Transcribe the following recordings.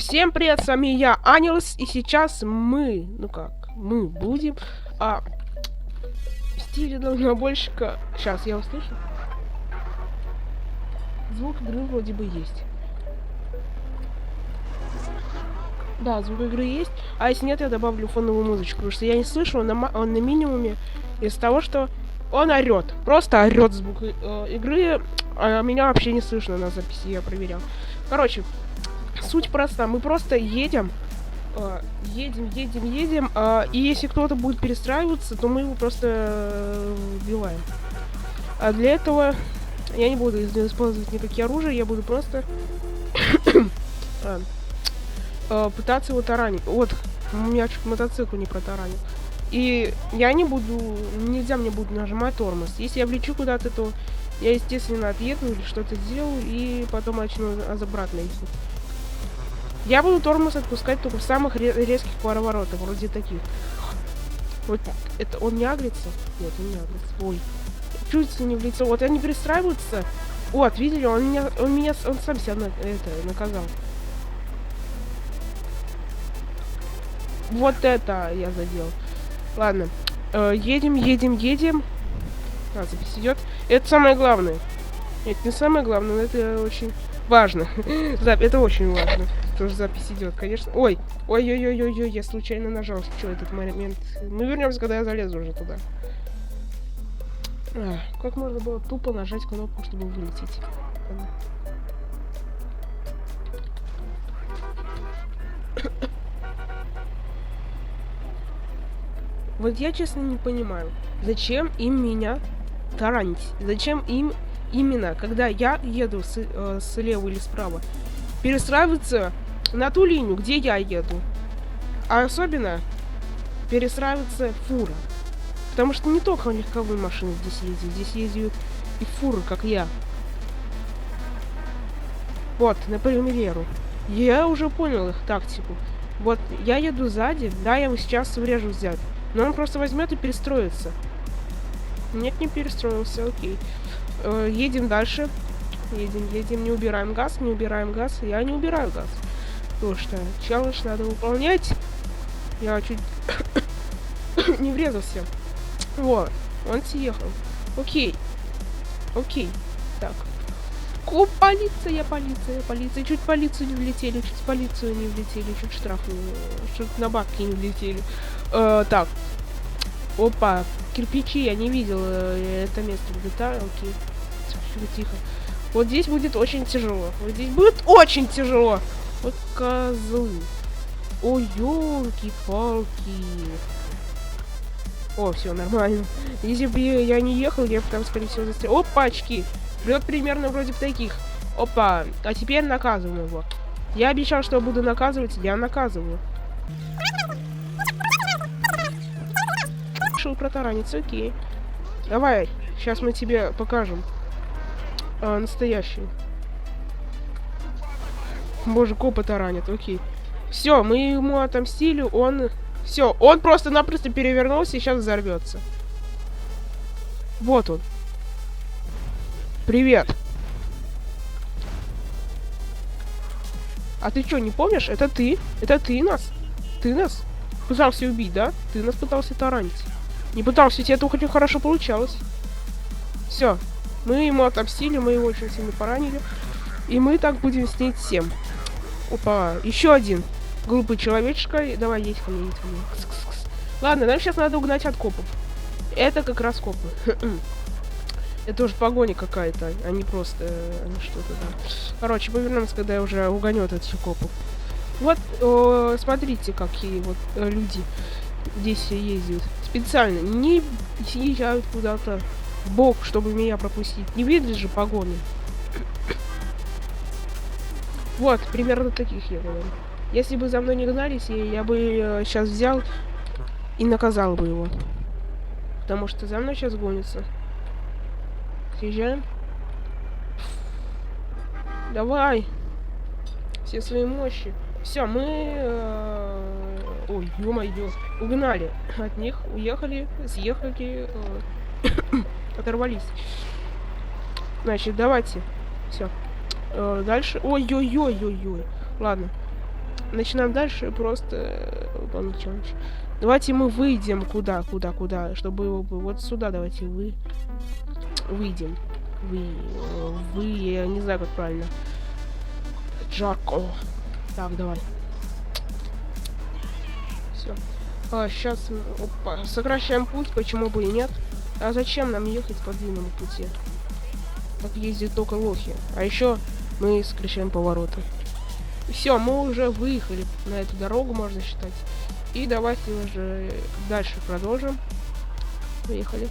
Всем привет, с вами я, Анилс, и сейчас мы будем в стиле дальнобойщика. Сейчас я услышу. Звук игры вроде бы есть. Да, звук игры есть, а если нет, я добавлю фоновую музычку, потому что я не слышу, он на минимуме из-за того, что он орет. Просто орет звук игры, а меня вообще не слышно на записи, я проверял. Короче, суть проста, мы просто едем, и если кто-то будет перестраиваться, то мы его просто убиваем. А для этого я не буду использовать никакие оружия, я буду просто пытаться его таранить. Вот, у меня чуть мотоцикл не протаранил. И я нельзя мне будет нажимать тормоз. Если я влечу куда-то, то я, естественно, отъеду или что-то сделаю, и потом начну обратно идти. Я буду тормоз отпускать только в самых резких поворотах, вроде таких. Вот это он не агрится? Нет, он не агрится. Ой, чуть не в лицо. Вот они перестраиваются. Вот, видели, он сам себя наказал. Вот это я задел. Ладно. Едем. Запись идет. Это самое главное. Это не самое главное, но это очень важно. Это очень важно. Тоже запись идет, конечно. Ой, я случайно нажал. Что этот момент? Мы вернемся, когда я залезу уже туда. Как можно было тупо нажать кнопку, чтобы вылететь? Вот я честно не понимаю, зачем им меня таранить? Зачем им именно, когда я еду слева или справа, перестраиваться на ту линию, где я еду? А особенно перестраиваться фура. Потому что не только легковые машины здесь ездят и фуры, как я. Вот, на примеру. Я уже понял их тактику. Вот, я еду сзади, да, я его сейчас врежу взять. Но он просто возьмет и перестроится. Нет, не перестроился, окей. Едем дальше. Едем, не убираем газ. Я не убираю газ. Потому что челлендж надо выполнять. Я чуть не врезался. Вот, он съехал. Окей. Так. Полиция. Чуть в полицию не влетели, чуть штраф, чуть на бабки не влетели. Так. Опа. Кирпичи, я не видел это место в GTA. Окей. Тихо. Вот здесь будет очень тяжело. Вот козлы. Ой, ёлки-палки. О, все нормально. Если бы я не ехал, я бы там, скорее всего, застрял. Опачки! Прет примерно вроде бы таких. Опа. А теперь наказываем его. Я обещал, что буду наказывать, я наказываю. Решил протараниться, окей. Давай, сейчас мы тебе покажем. Настоящий. Боже, копа таранит, окей. Все, мы ему отомстили, он просто-напросто перевернулся и сейчас взорвется. Вот он. Привет. А ты что, не помнишь? Это ты нас. Ты нас пытался убить, да? Ты нас пытался таранить. Не пытался, тебе это очень хорошо получалось. Все. Мы ему отомстили, мы его очень сильно поранили. И мы так будем с ней всем. Опа, еще один глупый человечка. Давай, едь ко мне. Ладно, нам сейчас надо угнать от копов. Это как раз копы. Это уже погоня какая-то, а не просто что-то, да. Короче, повернемся, когда я уже угоню от этих копов. Вот, смотрите, какие вот люди здесь ездят. Специально не съезжают куда-то в бок, чтобы меня пропустить. Не видишь же погони? Вот, примерно таких я говорю. Если бы за мной не гнались, я бы сейчас взял и наказал бы его. Потому что за мной сейчас гонится. Съезжаем. Давай. Все свои мощи. Все, мы... Ой, ё-моё. Угнали от них. Уехали. Съехали. Оторвались. Значит, давайте. Все. Дальше. Ой-ой-ой-ой-ой. Ладно. начинаем дальше просто выполнить челлендж. Давайте мы выйдем куда, чтобы вот сюда давайте выйдем. Я не знаю, как правильно. Жарко. Так, давай. Все. Сейчас, опа, сокращаем путь, почему бы и нет. А зачем нам ехать по длинному пути? Так ездят только лохи. А еще мы сокращаем повороты. Все, мы уже выехали на эту дорогу, можно считать. И давайте уже дальше продолжим. Поехали.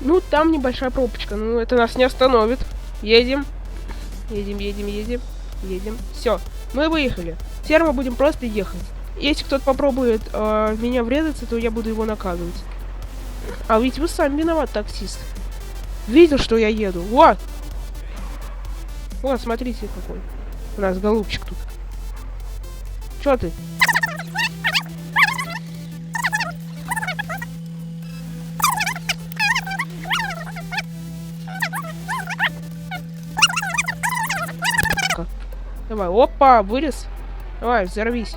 Ну, там небольшая пробочка, но это нас не остановит. Едем. Все, мы выехали. Теперь мы будем просто ехать. Если кто-то попробует в меня врезаться, то я буду его наказывать. А ведь вы сами виноват, таксист. Видел, что я еду? Вот! Вот, смотрите, какой у нас голубчик тут. Чё ты? Давай, опа, вылез. Давай, взорвись.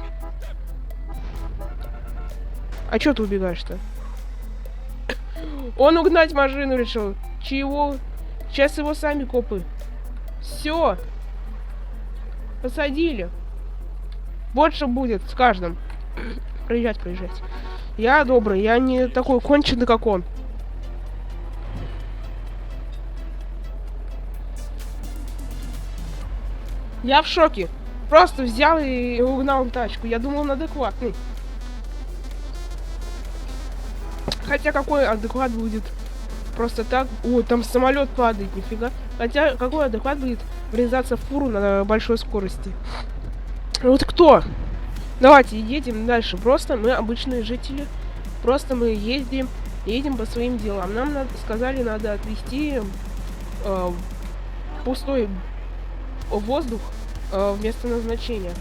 А чё ты убегаешь-то? Он угнать машину решил. Чего? Сейчас его сами копы. Все. Посадили. Больше будет с каждым. Проезжать. Я добрый, я не такой конченый, как он. Я в шоке. Просто взял и угнал тачку. Я думал, он адекватный. Хотя какой адекват будет просто так? О, там самолет падает, нифига. Хотя какой адекват будет врезаться в фуру на большой скорости? Вот кто? Давайте едем дальше. Просто мы обычные жители. Просто мы едем по своим делам. Нам сказали, надо отвезти пустой воздух в место назначения.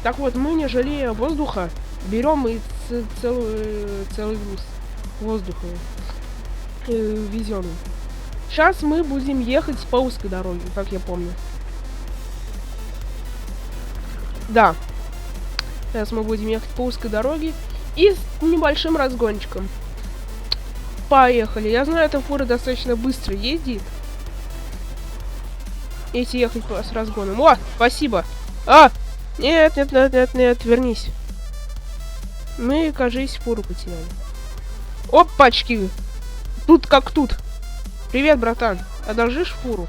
Так вот, мы, не жалея воздуха, берем и целый груз воздуха везем. Сейчас мы будем ехать по узкой дороге, как я помню. Да. Сейчас мы будем ехать по узкой дороге и с небольшим разгончиком. Поехали. Я знаю, эта фура достаточно быстро ездит. Если ехать с разгоном. О, спасибо. Нет, вернись. Мы, кажись, фуру потеряли. Опачки. Тут как тут. Привет, братан. Одолжишь фуру?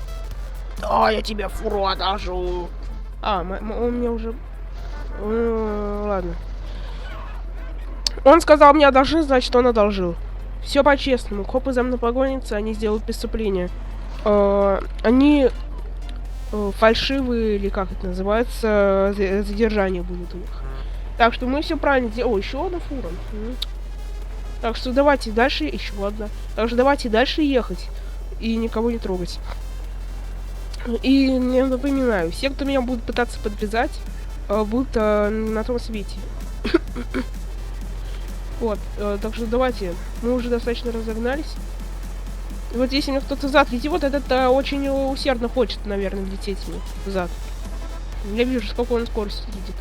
Да, я тебе фуру одолжу. Он мне уже... ладно. Он сказал мне одолжи, значит, он одолжил. Все по-честному. Копы за мной погонятся, они сделают преступление. Они фальшивые, или как это называется, задержание будет у них. Так что мы все правильно делаем. О, еще одна фура. Так что давайте дальше, еще одна. Так что давайте дальше ехать и никого не трогать. И я напоминаю, все, кто меня будут пытаться подвязать, будут на том свете. Вот, так что давайте, мы уже достаточно разогнались. И вот если мне кто-то зад летит, вот этот очень усердно хочет, наверное, лететь мне зад. Я вижу, сколько он скорости едет.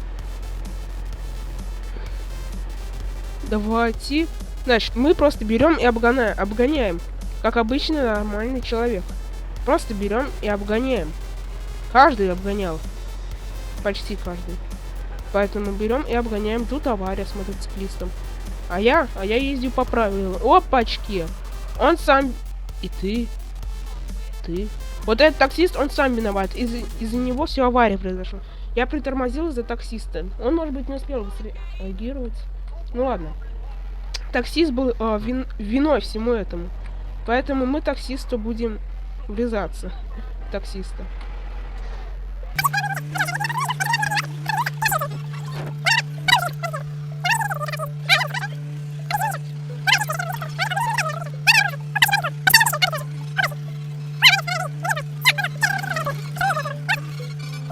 Давайте. Значит, мы просто берем и обгоняем. Как обычный нормальный человек. Просто берем и обгоняем. Каждый обгонял. Почти каждый. Поэтому берем и обгоняем. Тут авария с мотоциклистом. А я ездил по правилам. Опачки. Он сам... И ты. Вот этот таксист, он сам виноват. Из-за него все авария произошла. Я притормозил из-за таксиста. Он, может быть, не успел реагировать. Ну ладно. Таксист был виной всему этому. Поэтому мы таксисту будем врезаться. Таксиста.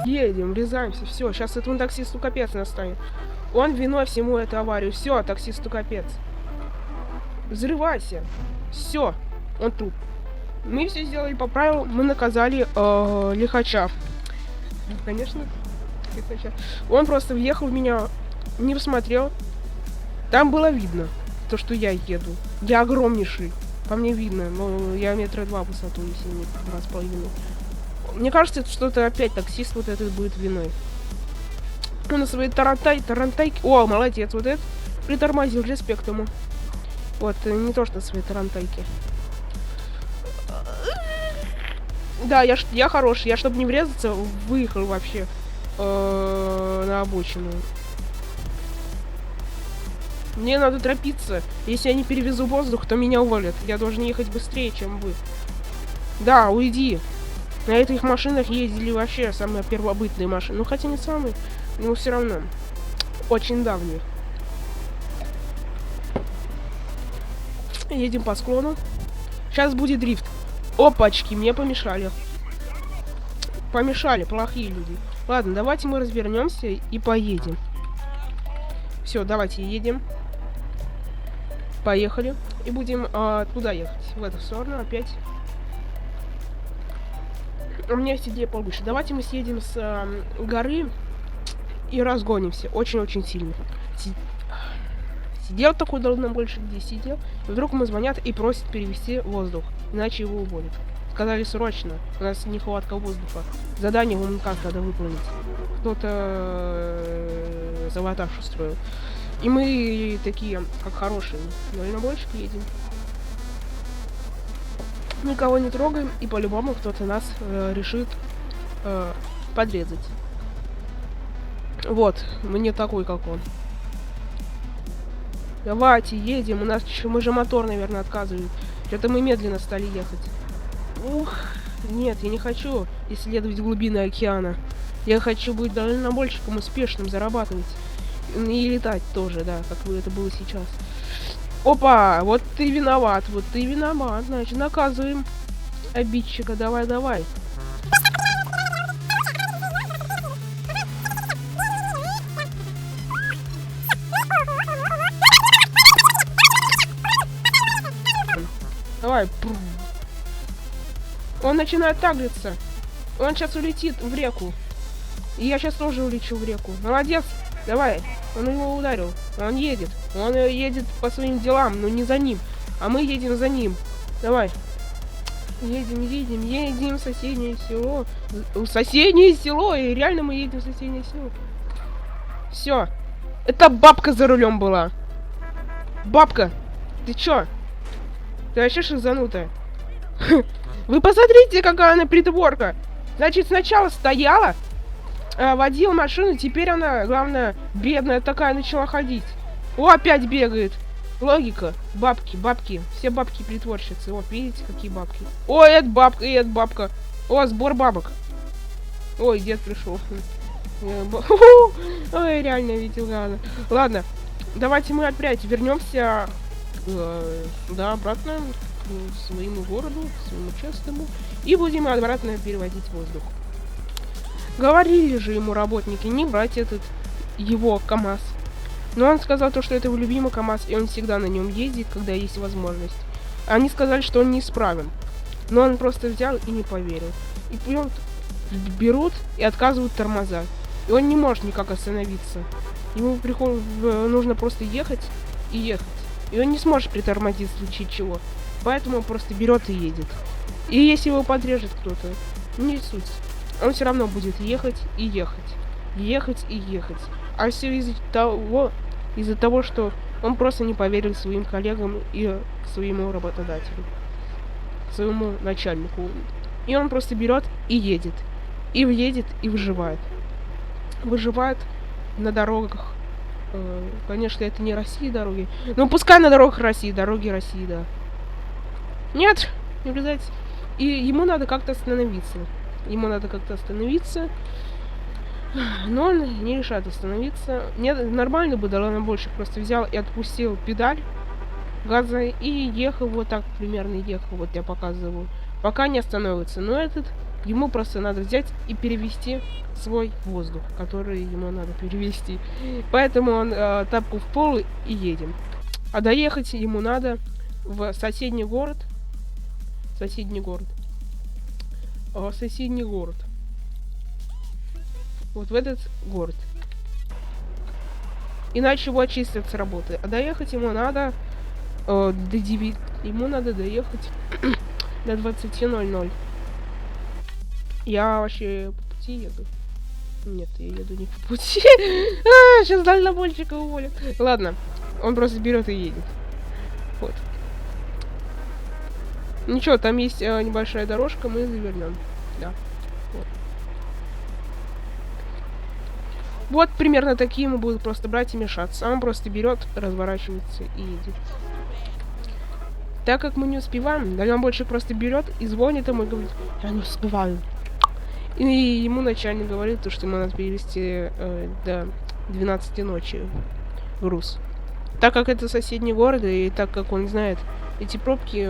Едем, врезаемся, все, сейчас этому таксисту капец настанет. Он виной всему эту аварию. Все, таксисту капец. Взрывайся. Все, он труп. Мы все сделали по правилам, мы наказали лихача. Конечно, Он просто въехал в меня, не посмотрел. Там было видно, то, что я еду. Я огромнейший. По мне видно, но я 2 метра в высоту, если не 2,5. Мне кажется, это что-то опять таксист вот этот будет виной. Он на своей тарантайке... О, молодец, вот этот притормозил, респект ему. Вот, не то, что на своей тарантайке. Да, я хороший. Я, чтобы не врезаться, выехал вообще на обочину. Мне надо торопиться. Если я не перевезу воздух, то меня уволят. Я должен ехать быстрее, чем вы. Да, уйди. На этих машинах ездили вообще самые первобытные машины. Ну, хотя не самые, но все равно. Очень давние. Едем по склону. Сейчас будет дрифт. Опачки, мне помешали. Помешали, плохие люди. Ладно, давайте мы развернемся и поедем. Все, давайте едем. Поехали. И будем туда ехать. В эту сторону опять. У меня есть идея повыше. Давайте мы съедем с горы и разгонимся. Очень-очень сильно. Сидел такой давно больше, где сидел. И вдруг ему звонят и просят перевести воздух. Иначе его уволят. Сказали срочно. У нас нехватка воздуха. Задание вам как надо выполнить. Кто-то саботаж устроил. И мы такие, как хорошие, дальнобойщики едем. Никого не трогаем, и по-любому кто-то нас решит подрезать. Вот, мы не такой, как он. Давайте, едем. У нас мы же мотор, наверное, отказывает. Что-то мы медленно стали ехать. Ух, нет, я не хочу исследовать глубины океана. Я хочу быть дальнобойщиком успешным, зарабатывать. И летать тоже, да, как это было сейчас. Опа, вот ты виноват, значит, наказываем обидчика, давай. Давай. Он начинает таглиться. Он сейчас улетит в реку. И я сейчас тоже улечу в реку. Молодец. Давай. Он его ударил. Он едет. Он едет по своим делам, но не за ним. А мы едем за ним. Давай. Едем в соседнее село. В соседнее село. И реально мы едем в соседнее село. Все. Это бабка за рулем была. Бабка. Ты чё? Ты вообще шизанутая? Вы посмотрите, какая она притворка. Значит, сначала стояла, водила машину, теперь она, главное, бедная такая, начала ходить. О, опять бегает. Логика. Бабки. Все бабки притворщицы. Вот, видите, какие бабки. О, это бабка. О, сбор бабок. Ой, дед пришел. Ой, реально видел, ладно. Давайте мы опять вернемся сюда, обратно к своему городу, к своему частному. И будем обратно переводить воздух. Говорили же ему работники не брать его КамАЗ. Но он сказал то, что это его любимый КамАЗ, и он всегда на нем ездит, когда есть возможность. Они сказали, что он неисправен. Но он просто взял и не поверил. И берут и отказывают тормоза. И он не может никак остановиться. Ему нужно просто ехать и ехать. И он не сможет притормозить в случае чего. Поэтому он просто берет и едет. И если его подрежет кто-то, не суть. Он все равно будет ехать и ехать. Ехать и ехать. А все из-за того, что он просто не поверил своим коллегам и своему работодателю. Своему начальнику. И он просто берет и едет. И едет и выживает. Выживает на дорогах. Конечно, это не Россия дороги. Но пускай на дорогах России. Дороги России, да. Нет, не влезайте. И ему надо как-то остановиться. Но он не решает остановиться. Нет, нормально бы дальнобойщик просто взял и отпустил педаль газа и ехал вот так примерно ехал. Вот я показываю. Пока не остановится. Но ему просто надо взять и перевести свой воздух, который ему надо перевести. Поэтому он тапку в пол и едем. А доехать ему надо в соседний город. Вот в этот город. Иначе его очистят с работы. А доехать ему надо до 9. Ему надо доехать до 20:00. Я вообще по пути еду. Нет, я еду не по пути. Сейчас дальнобойщика уволят. Ладно, он просто берет и едет. Вот. Ничего, там есть небольшая дорожка, мы завернем. Да. Вот. Вот примерно такие ему будут просто брать и мешаться. А он просто берет, разворачивается и едет. Так как мы не успеваем, дальнобойщик просто берет и звонит ему и говорит: я не успеваю. И ему начальник говорит, что ему надо перевести до 12 ночи груз. Так как это соседний город, и так как он знает эти пробки,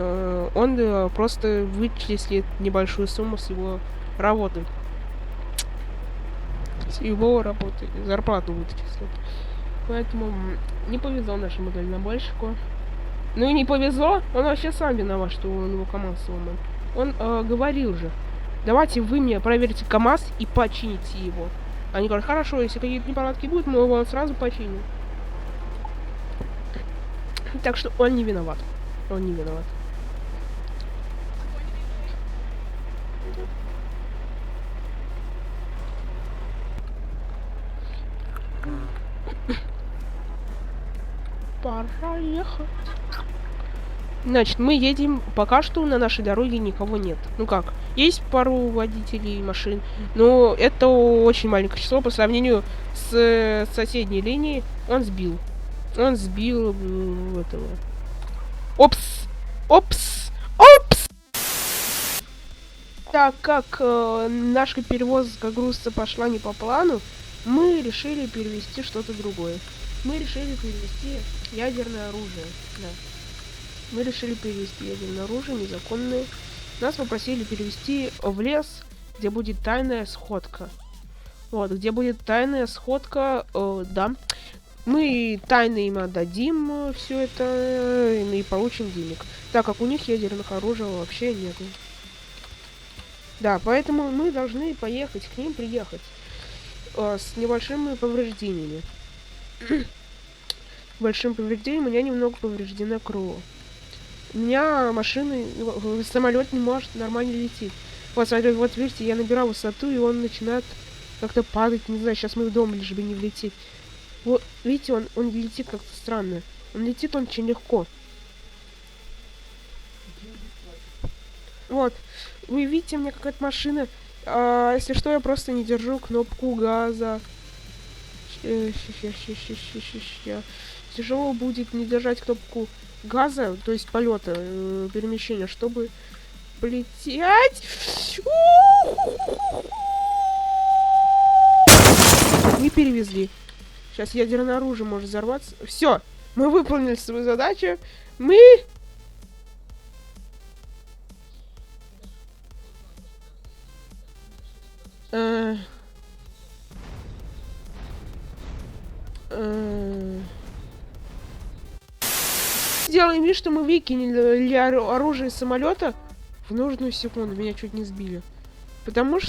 он просто вычислит небольшую сумму с его работы. С его работы. Зарплату вычислит. Поэтому не повезло нашему дальнобойщику. Ну и не повезло, он вообще сам виноват, что у него КамАЗ сломан. Он говорил же: давайте вы мне проверите КамАЗ и почините его. Они говорят: хорошо, если какие-то неполадки будут, мы его сразу починим. Так что он не виноват. Он не виноват. Пора ехать. Значит, мы едем. Пока что на нашей дороге никого нет. Ну как, есть пару водителей машин, но это очень маленькое число по сравнению с соседней линией. Он сбил этого. Опс! Опс! Опс! Так как наша перевозка груза пошла не по плану, мы решили перевести что-то другое. Мы решили перевести ядерное оружие. Да. Мы решили перевести ядерное оружие, незаконное. Нас попросили перевести в лес, где будет тайная сходка. Вот, где будет тайная сходка, да. Мы тайно им отдадим все это и получим денег. Так как у них ядерных оружий вообще нету. Да, поэтому мы должны поехать к ним, приехать. С небольшими повреждениями. Большим повреждением у меня немного повреждено крыло. У меня машина, самолет не может нормально лететь. Вот, смотрите, вот видите, я набираю высоту, и он начинает как-то падать. Не знаю, сейчас мы в дом, лишь бы не влететь. Вот, видите, он летит как-то странно. Он летит очень легко. Вот, вы видите, у меня какая-то машина. Если что, я просто не держу кнопку газа. Тяжело будет не держать кнопку газа, то есть полета, перемещения, чтобы полететь. Не перевезли. Сейчас ядерное оружие может взорваться. Все, мы выполнили свою задачу. Мы... Сделаем вид, что мы выкинули оружие из самолета в нужную секунду. Меня чуть не сбили. Потому.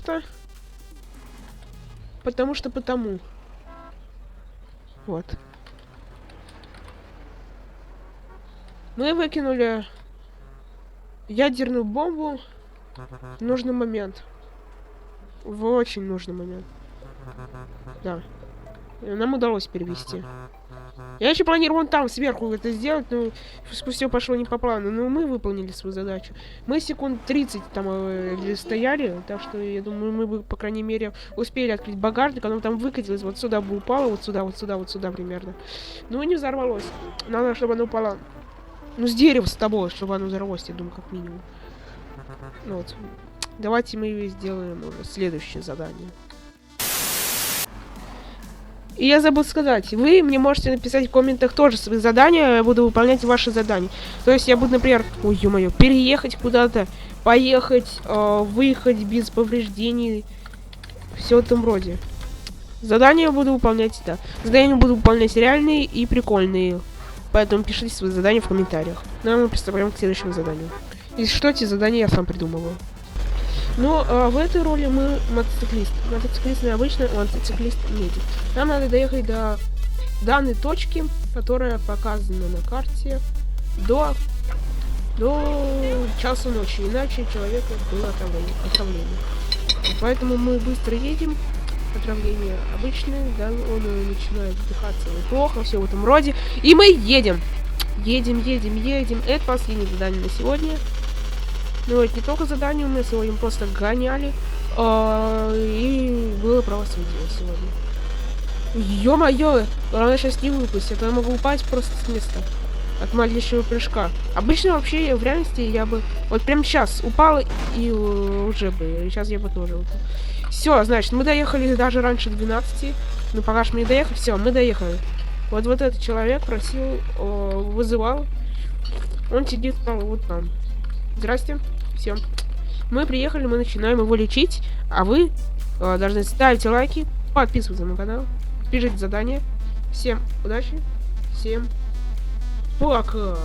Вот. Мы выкинули ядерную бомбу в нужный момент. В очень нужный момент. Да. И нам удалось перевести. Я еще планировал вон там сверху это сделать, но все пошло не по плану. Но мы выполнили свою задачу. Мы секунд 30 там стояли, так что я думаю, мы бы, по крайней мере, успели открыть багажник, оно там выкатилось, вот сюда бы упало, вот сюда примерно. Ну и не взорвалось. Надо, чтобы оно упало. Ну, с дерева с тобой, чтобы оно взорвалось, я думаю, как минимум. Вот. Давайте мы сделаем уже следующее задание. И я забыл сказать, вы мне можете написать в комментах тоже свои задания, я буду выполнять ваши задания. То есть я буду, например, ой, ё-моё, переехать куда-то, поехать, выехать без повреждений, все в этом роде. Задания буду выполнять, да. Задания буду выполнять реальные и прикольные. Поэтому пишите свои задания в комментариях. Ну а мы приступаем к следующему заданию. Если что, эти задания я сам придумываю. Но в этой роли мы мотоциклист. Мотоциклист необычный, мотоциклист-медик. Нам надо доехать до данной точки, которая показана на карте, до часа ночи, иначе человеку было отравление. Поэтому мы быстро едем. Отравление обычное, да, он начинает вдыхаться плохо, все в этом роде. И мы едем. Едем. Это последнее задание на сегодня. Ну, это не только задание, мы сегодня просто гоняли. И было правосудие сегодня. Ё-моё! Главное сейчас не выпасть, а то я могу упасть просто с места. От малейшего прыжка. Обычно вообще в реальности я бы вот прям сейчас упала и уже бы. Сейчас я бы тоже упала. Все, значит, мы доехали даже раньше 12. Ну, пока что мы не доехали. Все, мы доехали. Вот этот человек просил, вызывал. Он сидит вот там. Здрасте. Все. Мы приехали, мы начинаем его лечить. А вы должны ставить лайки, подписываться на канал, пишите задания. Всем удачи. Всем пока.